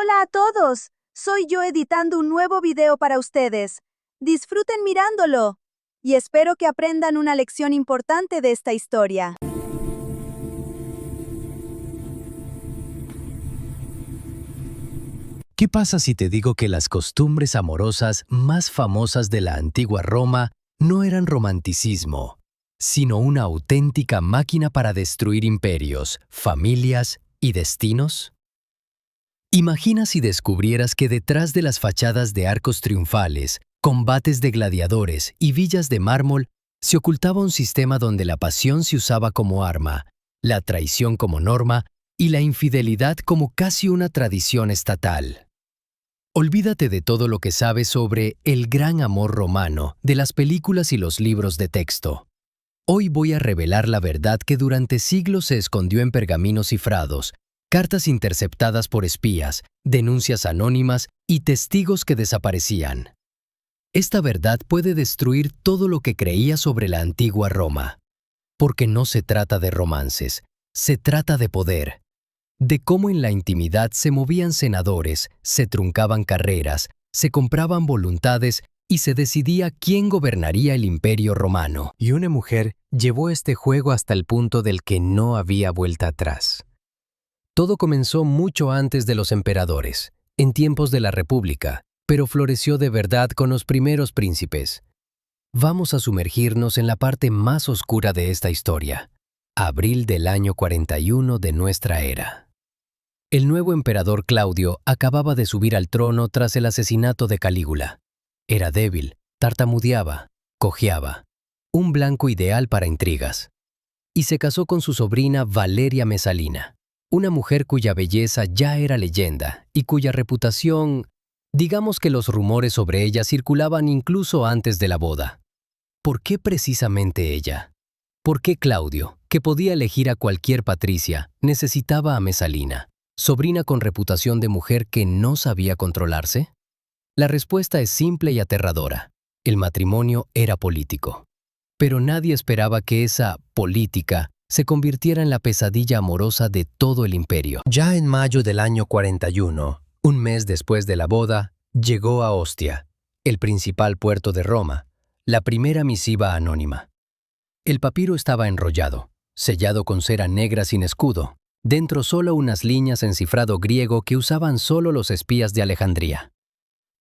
Hola a todos, soy yo editando un nuevo video para ustedes. Disfruten mirándolo y espero que aprendan una lección importante de esta historia. ¿Qué pasa si te digo que las costumbres amorosas más famosas de la antigua Roma no eran romanticismo, sino una auténtica máquina para destruir imperios, familias y destinos? Imagina si descubrieras que detrás de las fachadas de arcos triunfales, combates de gladiadores y villas de mármol se ocultaba un sistema donde la pasión se usaba como arma, la traición como norma y la infidelidad como casi una tradición estatal. Olvídate de todo lo que sabes sobre el gran amor romano de las películas y los libros de texto. Hoy voy a revelar la verdad que durante siglos se escondió en pergaminos cifrados, cartas interceptadas por espías, denuncias anónimas y testigos que desaparecían. Esta verdad puede destruir todo lo que creías sobre la antigua Roma. Porque no se trata de romances, se trata de poder. De cómo en la intimidad se movían senadores, se truncaban carreras, se compraban voluntades y se decidía quién gobernaría el imperio romano. Y una mujer llevó este juego hasta el punto del que no había vuelta atrás. Todo comenzó mucho antes de los emperadores, en tiempos de la República, pero floreció de verdad con los primeros príncipes. Vamos a sumergirnos en la parte más oscura de esta historia. Abril del año 41 de nuestra era. El nuevo emperador Claudio acababa de subir al trono tras el asesinato de Calígula. Era débil, tartamudeaba, cojeaba, un blanco ideal para intrigas. Y se casó con su sobrina Valeria Mesalina, una mujer cuya belleza ya era leyenda y cuya reputación, digamos que los rumores sobre ella circulaban incluso antes de la boda. ¿Por qué precisamente ella? ¿Por qué Claudio, que podía elegir a cualquier patricia, necesitaba a Mesalina, sobrina con reputación de mujer que no sabía controlarse? La respuesta es simple y aterradora. El matrimonio era político. Pero nadie esperaba que esa política se convirtiera en la pesadilla amorosa de todo el imperio. Ya en mayo del año 41, un mes después de la boda, llegó a Ostia, el principal puerto de Roma, la primera misiva anónima. El papiro estaba enrollado, sellado con cera negra sin escudo, dentro solo unas líneas en cifrado griego que usaban solo los espías de Alejandría.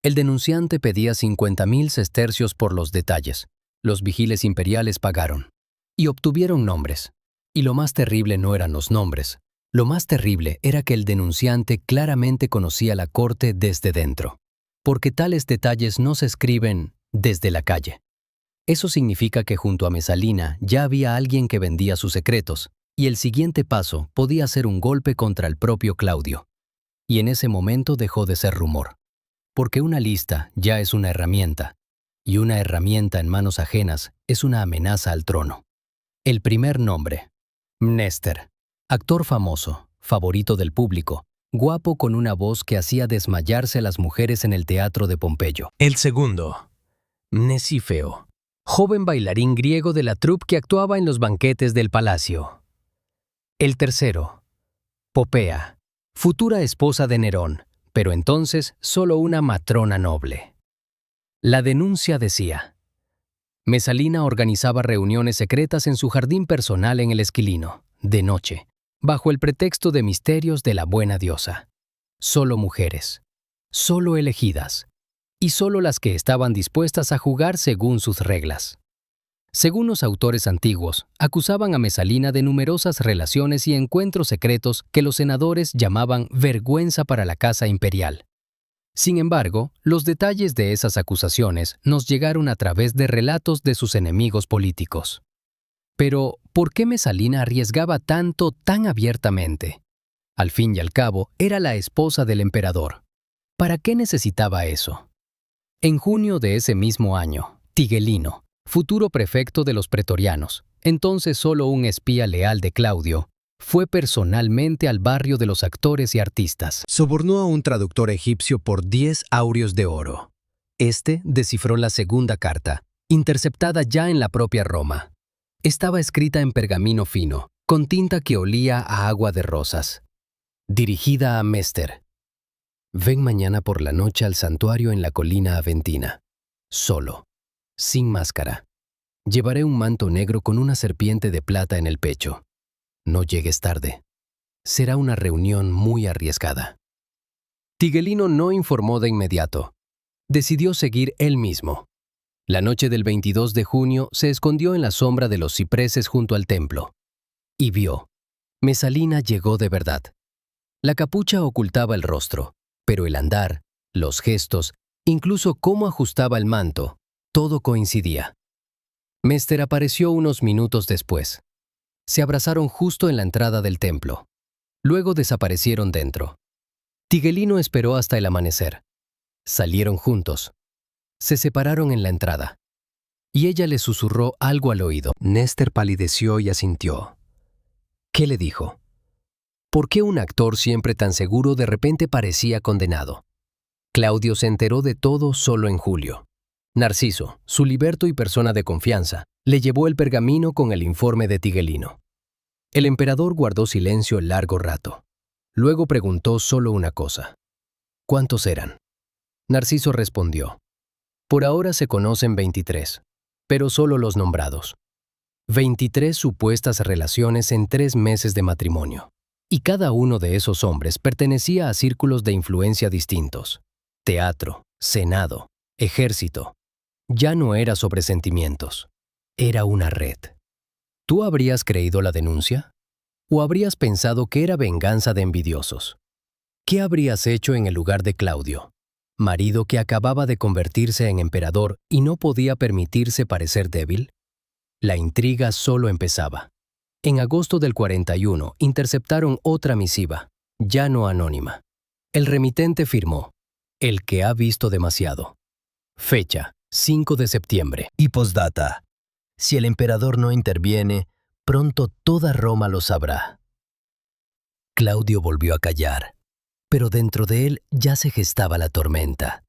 El denunciante pedía 50,000 sestercios por los detalles. Los vigiles imperiales pagaron. Y obtuvieron nombres. Y lo más terrible no eran los nombres. Lo más terrible era que el denunciante claramente conocía la corte desde dentro. Porque tales detalles no se escriben desde la calle. Eso significa que junto a Mesalina ya había alguien que vendía sus secretos, y el siguiente paso podía ser un golpe contra el propio Claudio. Y en ese momento dejó de ser rumor. Porque una lista ya es una herramienta, y una herramienta en manos ajenas es una amenaza al trono. El primer nombre. Mnester. Actor famoso, favorito del público, guapo con una voz que hacía desmayarse a las mujeres en el teatro de Pompeyo. El segundo. Mnesífeo. Joven bailarín griego de la troupe que actuaba en los banquetes del palacio. El tercero. Popea. Futura esposa de Nerón, pero entonces solo una matrona noble. La denuncia decía: Mesalina organizaba reuniones secretas en su jardín personal en el Esquilino, de noche, bajo el pretexto de misterios de la buena diosa. Solo mujeres, solo elegidas, y solo las que estaban dispuestas a jugar según sus reglas. Según los autores antiguos, acusaban a Mesalina de numerosas relaciones y encuentros secretos que los senadores llamaban vergüenza para la casa imperial. Sin embargo, los detalles de esas acusaciones nos llegaron a través de relatos de sus enemigos políticos. Pero, ¿por qué Mesalina arriesgaba tanto tan abiertamente? Al fin y al cabo, era la esposa del emperador. ¿Para qué necesitaba eso? En junio de ese mismo año, Tigelino, futuro prefecto de los pretorianos, entonces solo un espía leal de Claudio, fue personalmente al barrio de los actores y artistas. Sobornó a un traductor egipcio por 10 áureos de oro. Este descifró la segunda carta, interceptada ya en la propia Roma. Estaba escrita en pergamino fino, con tinta que olía a agua de rosas. Dirigida a Mester. Ven mañana por la noche al santuario en la colina Aventina. Solo. Sin máscara. Llevaré un manto negro con una serpiente de plata en el pecho. No llegues tarde. Será una reunión muy arriesgada. Tigelino no informó de inmediato. Decidió seguir él mismo. La noche del 22 de junio se escondió en la sombra de los cipreses junto al templo. Y vio. Mesalina llegó de verdad. La capucha ocultaba el rostro, pero el andar, los gestos, incluso cómo ajustaba el manto, todo coincidía. Mester apareció unos minutos después. Se abrazaron justo en la entrada del templo. Luego desaparecieron dentro. Tigelino esperó hasta el amanecer. Salieron juntos. Se separaron en la entrada. Y ella le susurró algo al oído. Néstor palideció y asintió. ¿Qué le dijo? ¿Por qué un actor siempre tan seguro de repente parecía condenado? Claudio se enteró de todo solo en julio. Narciso, su liberto y persona de confianza, le llevó el pergamino con el informe de Tigelino. El emperador guardó silencio largo rato. Luego preguntó solo una cosa. ¿Cuántos eran? Narciso respondió. Por ahora se conocen 23, pero solo los nombrados. 23 supuestas relaciones en 3 meses de matrimonio. Y cada uno de esos hombres pertenecía a círculos de influencia distintos. Teatro, senado, ejército. Ya no era sobre sentimientos. Era una red. ¿Tú habrías creído la denuncia? ¿O habrías pensado que era venganza de envidiosos? ¿Qué habrías hecho en el lugar de Claudio, marido que acababa de convertirse en emperador y no podía permitirse parecer débil? La intriga solo empezaba. En agosto del 41 interceptaron otra misiva, ya no anónima. El remitente firmó, el que ha visto demasiado. Fecha, 5 de septiembre. Y postdata. Si el emperador no interviene, pronto toda Roma lo sabrá. Claudio volvió a callar, pero dentro de él ya se gestaba la tormenta.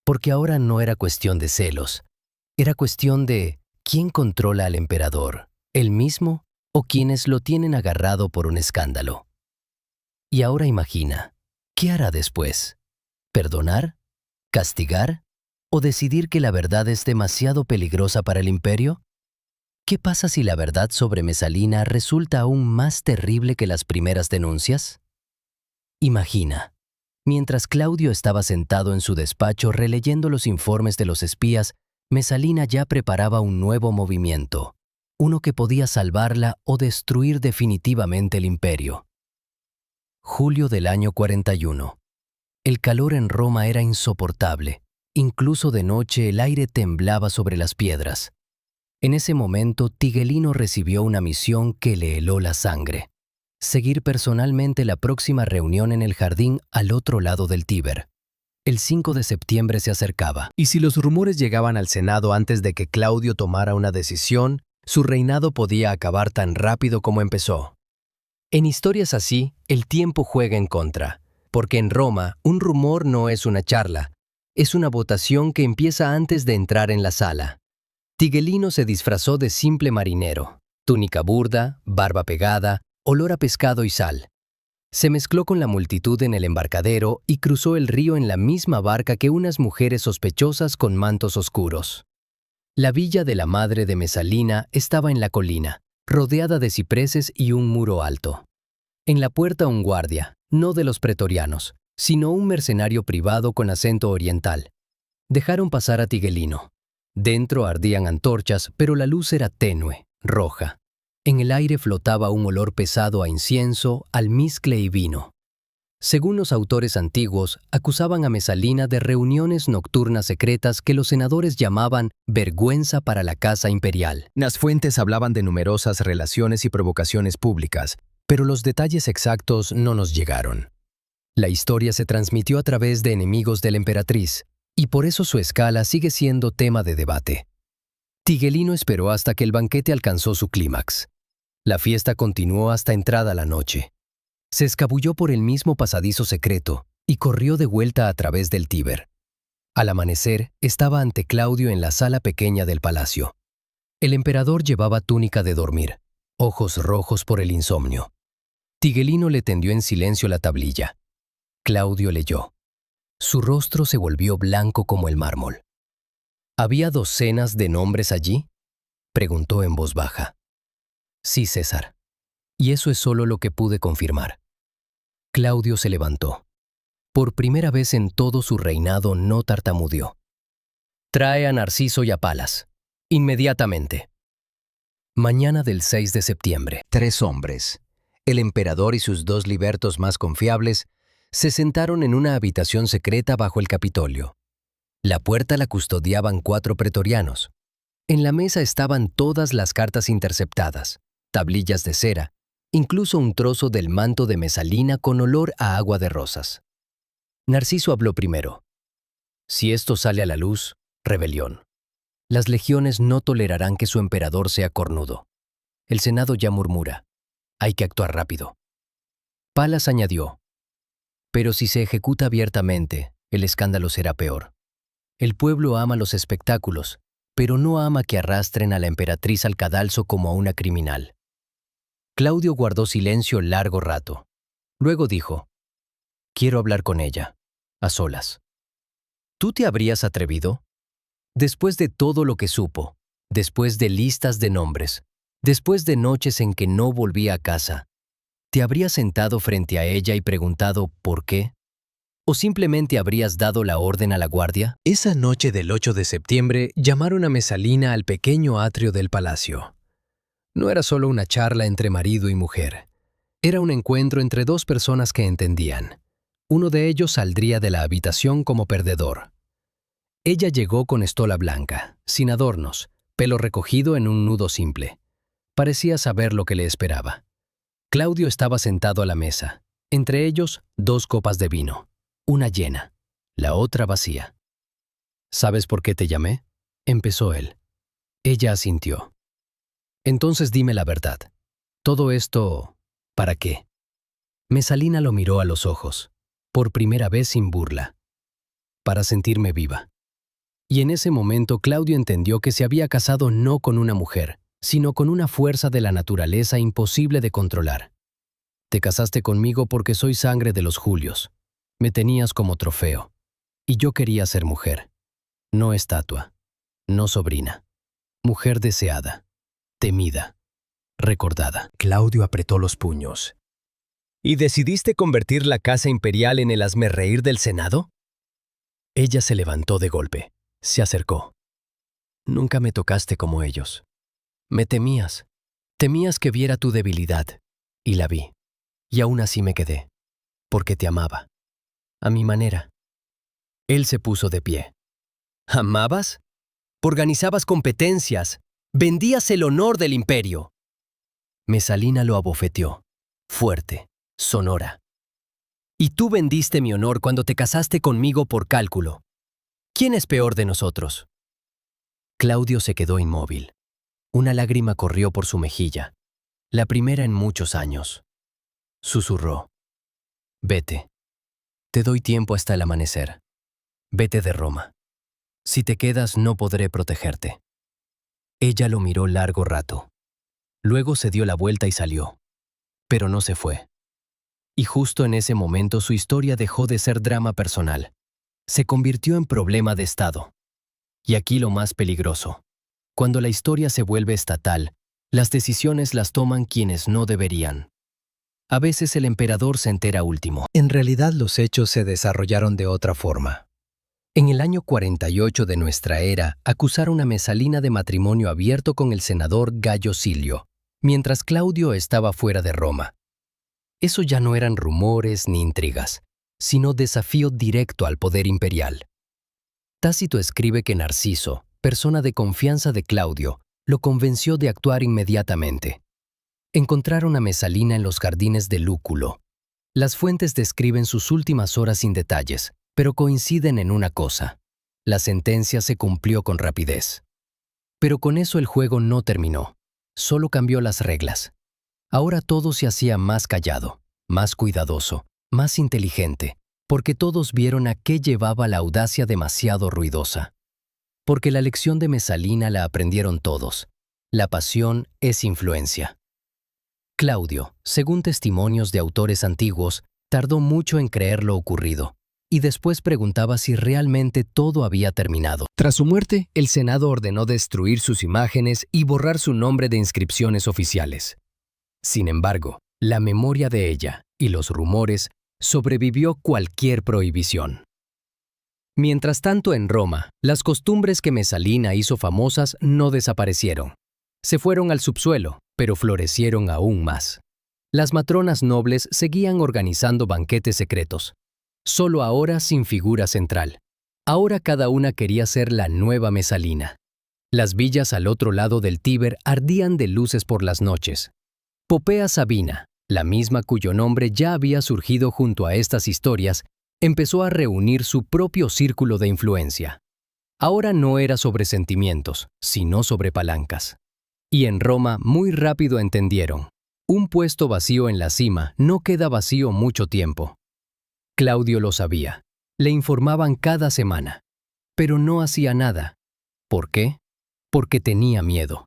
Porque ahora no era cuestión de celos, era cuestión de quién controla al emperador, él mismo o quienes lo tienen agarrado por un escándalo. Y ahora imagina, ¿qué hará después? ¿Perdonar? ¿Castigar? ¿O decidir que la verdad es demasiado peligrosa para el imperio? ¿Qué pasa si la verdad sobre Mesalina resulta aún más terrible que las primeras denuncias? Imagina, mientras Claudio estaba sentado en su despacho releyendo los informes de los espías, Mesalina ya preparaba un nuevo movimiento, uno que podía salvarla o destruir definitivamente el imperio. Julio del año 41. El calor en Roma era insoportable. Incluso de noche el aire temblaba sobre las piedras. En ese momento, Tigelino recibió una misión que le heló la sangre. Seguir personalmente la próxima reunión en el jardín al otro lado del Tíber. El 5 de septiembre se acercaba. Y si los rumores llegaban al Senado antes de que Claudio tomara una decisión, su reinado podía acabar tan rápido como empezó. En historias así, el tiempo juega en contra, porque en Roma un rumor no es una charla, es una votación que empieza antes de entrar en la sala. Tigelino se disfrazó de simple marinero, túnica burda, barba pegada, olor a pescado y sal. Se mezcló con la multitud en el embarcadero y cruzó el río en la misma barca que unas mujeres sospechosas con mantos oscuros. La villa de la madre de Mesalina estaba en la colina, rodeada de cipreses y un muro alto. En la puerta un guardia, no de los pretorianos, sino un mercenario privado con acento oriental. Dejaron pasar a Tigelino. Dentro ardían antorchas, pero la luz era tenue, roja. En el aire flotaba un olor pesado a incienso, almizcle y vino. Según los autores antiguos, acusaban a Mesalina de reuniones nocturnas secretas que los senadores llamaban vergüenza para la casa imperial. Las fuentes hablaban de numerosas relaciones y provocaciones públicas, pero los detalles exactos no nos llegaron. La historia se transmitió a través de enemigos de la emperatriz, y por eso su escala sigue siendo tema de debate. Tigelino esperó hasta que el banquete alcanzó su clímax. La fiesta continuó hasta entrada la noche. Se escabulló por el mismo pasadizo secreto y corrió de vuelta a través del Tíber. Al amanecer, estaba ante Claudio en la sala pequeña del palacio. El emperador llevaba túnica de dormir, ojos rojos por el insomnio. Tigelino le tendió en silencio la tablilla. Claudio leyó. Su rostro se volvió blanco como el mármol. ¿Había docenas de nombres allí?, preguntó en voz baja. Sí, César. Y eso es solo lo que pude confirmar. Claudio se levantó. Por primera vez en todo su reinado no tartamudeó. Trae a Narciso y a Palas. Inmediatamente. Mañana del 6 de septiembre. 3 hombres, el emperador y sus 2 libertos más confiables, se sentaron en una habitación secreta bajo el Capitolio. La puerta la custodiaban 4 pretorianos. En la mesa estaban todas las cartas interceptadas, tablillas de cera, incluso un trozo del manto de Mesalina con olor a agua de rosas. Narciso habló primero. Si esto sale a la luz, rebelión. Las legiones no tolerarán que su emperador sea cornudo. El Senado ya murmura. Hay que actuar rápido. Palas añadió. Pero si se ejecuta abiertamente, el escándalo será peor. El pueblo ama los espectáculos, pero no ama que arrastren a la emperatriz al cadalso como a una criminal. Claudio guardó silencio largo rato. Luego dijo, quiero hablar con ella, a solas. ¿Tú te habrías atrevido? Después de todo lo que supo, después de listas de nombres, después de noches en que no volvía a casa, ¿te habrías sentado frente a ella y preguntado ¿por qué? ¿O simplemente habrías dado la orden a la guardia? Esa noche del 8 de septiembre llamaron a Mesalina al pequeño atrio del palacio. No era solo una charla entre marido y mujer. Era un encuentro entre 2 personas que entendían. Uno de ellos saldría de la habitación como perdedor. Ella llegó con estola blanca, sin adornos, pelo recogido en un nudo simple. Parecía saber lo que le esperaba. Claudio estaba sentado a la mesa, entre ellos 2 copas de vino, una llena, la otra vacía. ¿Sabes por qué te llamé?, empezó él. Ella asintió. Entonces dime la verdad. ¿Todo esto, para qué? Mesalina lo miró a los ojos, por primera vez sin burla. Para sentirme viva. Y en ese momento Claudio entendió que se había casado no con una mujer, sino con una fuerza de la naturaleza imposible de controlar. Te casaste conmigo porque soy sangre de los Julios. Me tenías como trofeo. Y yo quería ser mujer. No estatua. No sobrina. Mujer deseada. Temida. Recordada. Claudio apretó los puños. ¿Y decidiste convertir la casa imperial en el hazmerreír del Senado? Ella se levantó de golpe. Se acercó. Nunca me tocaste como ellos. Me temías. Temías que viera tu debilidad. Y la vi. Y aún así me quedé. Porque te amaba. A mi manera. Él se puso de pie. ¿Amabas? Organizabas competencias. Vendías el honor del imperio. Mesalina lo abofeteó. Fuerte. Sonora. Y tú vendiste mi honor cuando te casaste conmigo por cálculo. ¿Quién es peor de nosotros? Claudio se quedó inmóvil. Una lágrima corrió por su mejilla, la primera en muchos años. Susurró. Vete. Te doy tiempo hasta el amanecer. Vete de Roma. Si te quedas, no podré protegerte. Ella lo miró largo rato. Luego se dio la vuelta y salió. Pero no se fue. Y justo en ese momento su historia dejó de ser drama personal. Se convirtió en problema de Estado. Y aquí lo más peligroso. Cuando la historia se vuelve estatal, las decisiones las toman quienes no deberían. A veces el emperador se entera último. En realidad los hechos se desarrollaron de otra forma. En el año 48 de nuestra era, acusaron a Mesalina de matrimonio abierto con el senador Gayo Silio, mientras Claudio estaba fuera de Roma. Eso ya no eran rumores ni intrigas, sino desafío directo al poder imperial. Tácito escribe que Narciso, persona de confianza de Claudio, lo convenció de actuar inmediatamente. Encontraron a Mesalina en los jardines de Lúculo. Las fuentes describen sus últimas horas sin detalles, pero coinciden en una cosa. La sentencia se cumplió con rapidez. Pero con eso el juego no terminó. Solo cambió las reglas. Ahora todo se hacía más callado, más cuidadoso, más inteligente, porque todos vieron a qué llevaba la audacia demasiado ruidosa. Porque la lección de Mesalina la aprendieron todos. La pasión es influencia. Claudio, según testimonios de autores antiguos, tardó mucho en creer lo ocurrido, y después preguntaba si realmente todo había terminado. Tras su muerte, el Senado ordenó destruir sus imágenes y borrar su nombre de inscripciones oficiales. Sin embargo, la memoria de ella y los rumores sobrevivió cualquier prohibición. Mientras tanto, en Roma, las costumbres que Mesalina hizo famosas no desaparecieron. Se fueron al subsuelo, pero florecieron aún más. Las matronas nobles seguían organizando banquetes secretos, solo ahora sin figura central. Ahora cada una quería ser la nueva Mesalina. Las villas al otro lado del Tíber ardían de luces por las noches. Popea Sabina, la misma cuyo nombre ya había surgido junto a estas historias, empezó a reunir su propio círculo de influencia. Ahora no era sobre sentimientos, sino sobre palancas. Y en Roma muy rápido entendieron: un puesto vacío en la cima no queda vacío mucho tiempo. Claudio lo sabía. Le informaban cada semana. Pero no hacía nada. ¿Por qué? Porque tenía miedo.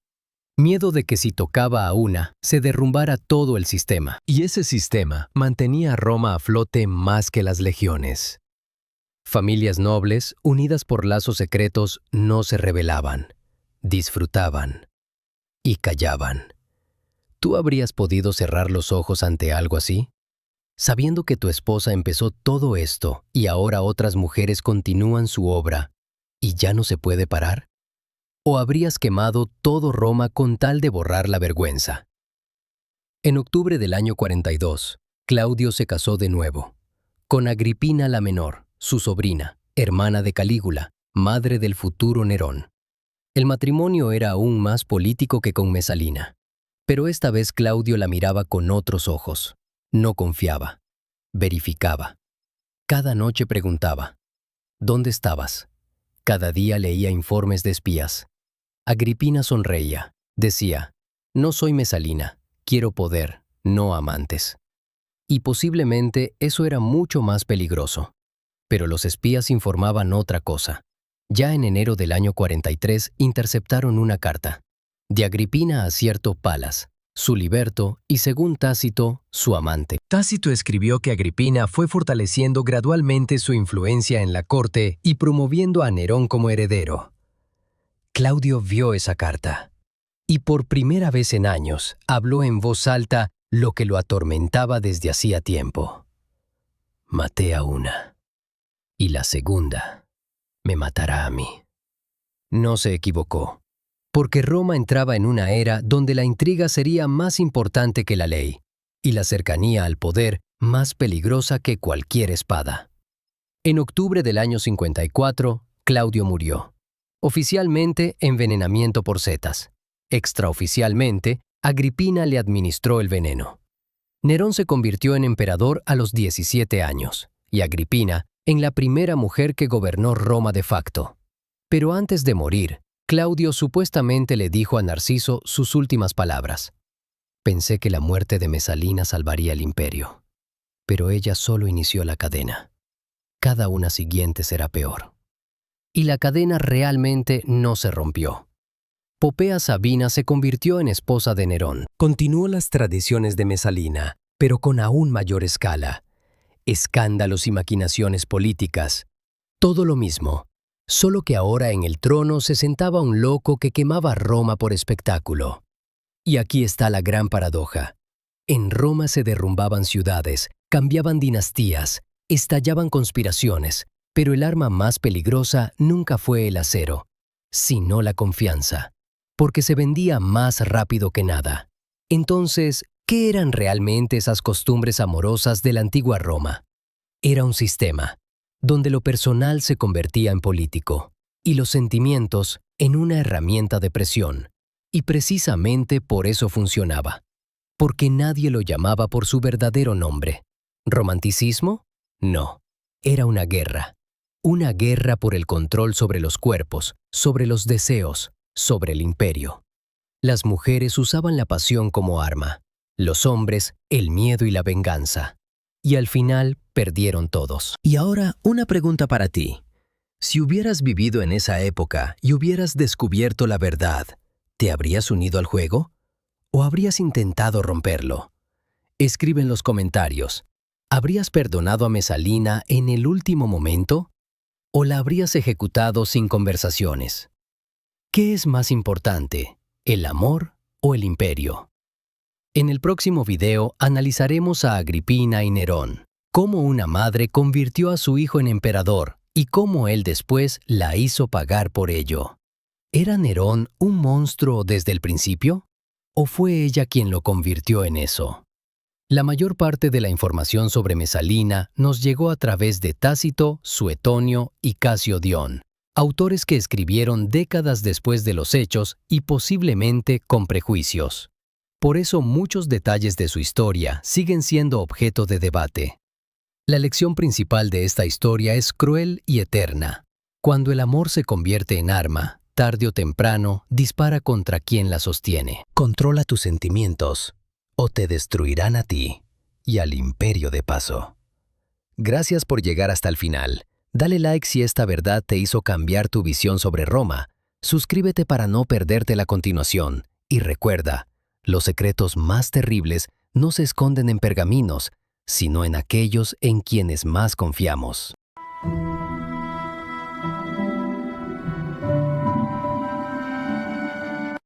Miedo de que si tocaba a una, se derrumbara todo el sistema. Y ese sistema mantenía a Roma a flote más que las legiones. Familias nobles, unidas por lazos secretos, no se rebelaban, disfrutaban y callaban. ¿Tú habrías podido cerrar los ojos ante algo así? Sabiendo que tu esposa empezó todo esto y ahora otras mujeres continúan su obra, ¿y ya no se puede parar? ¿O habrías quemado todo Roma con tal de borrar la vergüenza? En octubre del año 42, Claudio se casó de nuevo, con Agripina la menor, su sobrina, hermana de Calígula, madre del futuro Nerón. El matrimonio era aún más político que con Mesalina, pero esta vez Claudio la miraba con otros ojos. No confiaba, verificaba. Cada noche preguntaba: ¿dónde estabas? Cada día leía informes de espías. Agripina sonreía. Decía: no soy Mesalina, quiero poder, no amantes. Y posiblemente eso era mucho más peligroso. Pero los espías informaban otra cosa. Ya en enero del año 43 interceptaron una carta de Agripina a cierto Palas, su liberto y, según Tácito, su amante. Tácito escribió que Agripina fue fortaleciendo gradualmente su influencia en la corte y promoviendo a Nerón como heredero. Claudio vio esa carta y por primera vez en años habló en voz alta lo que lo atormentaba desde hacía tiempo. Maté a una, y la segunda me matará a mí. No se equivocó, porque Roma entraba en una era donde la intriga sería más importante que la ley, y la cercanía al poder más peligrosa que cualquier espada. En octubre del año 54, Claudio murió. Oficialmente, envenenamiento por setas. Extraoficialmente, Agripina le administró el veneno. Nerón se convirtió en emperador a los 17 años, y Agripina en la primera mujer que gobernó Roma de facto. Pero antes de morir, Claudio supuestamente le dijo a Narciso sus últimas palabras: pensé que la muerte de Mesalina salvaría el imperio, pero ella solo inició la cadena. Cada una siguiente será peor. Y la cadena realmente no se rompió. Popea Sabina se convirtió en esposa de Nerón. Continuó las tradiciones de Mesalina, pero con aún mayor escala. Escándalos y maquinaciones políticas. Todo lo mismo, solo que ahora en el trono se sentaba un loco que quemaba Roma por espectáculo. Y aquí está la gran paradoja. En Roma se derrumbaban ciudades, cambiaban dinastías, estallaban conspiraciones, pero el arma más peligrosa nunca fue el acero, sino la confianza, porque se vendía más rápido que nada. Entonces, ¿qué eran realmente esas costumbres amorosas de la antigua Roma? Era un sistema, donde lo personal se convertía en político, y los sentimientos en una herramienta de presión. Y precisamente por eso funcionaba, porque nadie lo llamaba por su verdadero nombre. ¿Romanticismo? No, era una guerra por el control sobre los cuerpos, sobre los deseos, sobre el imperio. Las mujeres usaban la pasión como arma, los hombres el miedo y la venganza. Y al final perdieron todos. Y ahora una pregunta para ti. Si hubieras vivido en esa época y hubieras descubierto la verdad, ¿te habrías unido al juego? ¿O habrías intentado romperlo? Escribe en los comentarios. ¿Habrías perdonado a Mesalina en el último momento? ¿O la habrías ejecutado sin conversaciones? ¿Qué es más importante, el amor o el imperio? En el próximo video analizaremos a Agripina y Nerón, cómo una madre convirtió a su hijo en emperador y cómo él después la hizo pagar por ello. ¿Era Nerón un monstruo desde el principio? ¿O fue ella quien lo convirtió en eso? La mayor parte de la información sobre Mesalina nos llegó a través de Tácito, Suetonio y Casio Dión, autores que escribieron décadas después de los hechos y posiblemente con prejuicios. Por eso muchos detalles de su historia siguen siendo objeto de debate. La lección principal de esta historia es cruel y eterna. Cuando el amor se convierte en arma, tarde o temprano dispara contra quien la sostiene. Controla tus sentimientos, o te destruirán a ti y al imperio de paso. Gracias por llegar hasta el final. Dale like si esta verdad te hizo cambiar tu visión sobre Roma. Suscríbete para no perderte la continuación. Y recuerda, los secretos más terribles no se esconden en pergaminos, sino en aquellos en quienes más confiamos.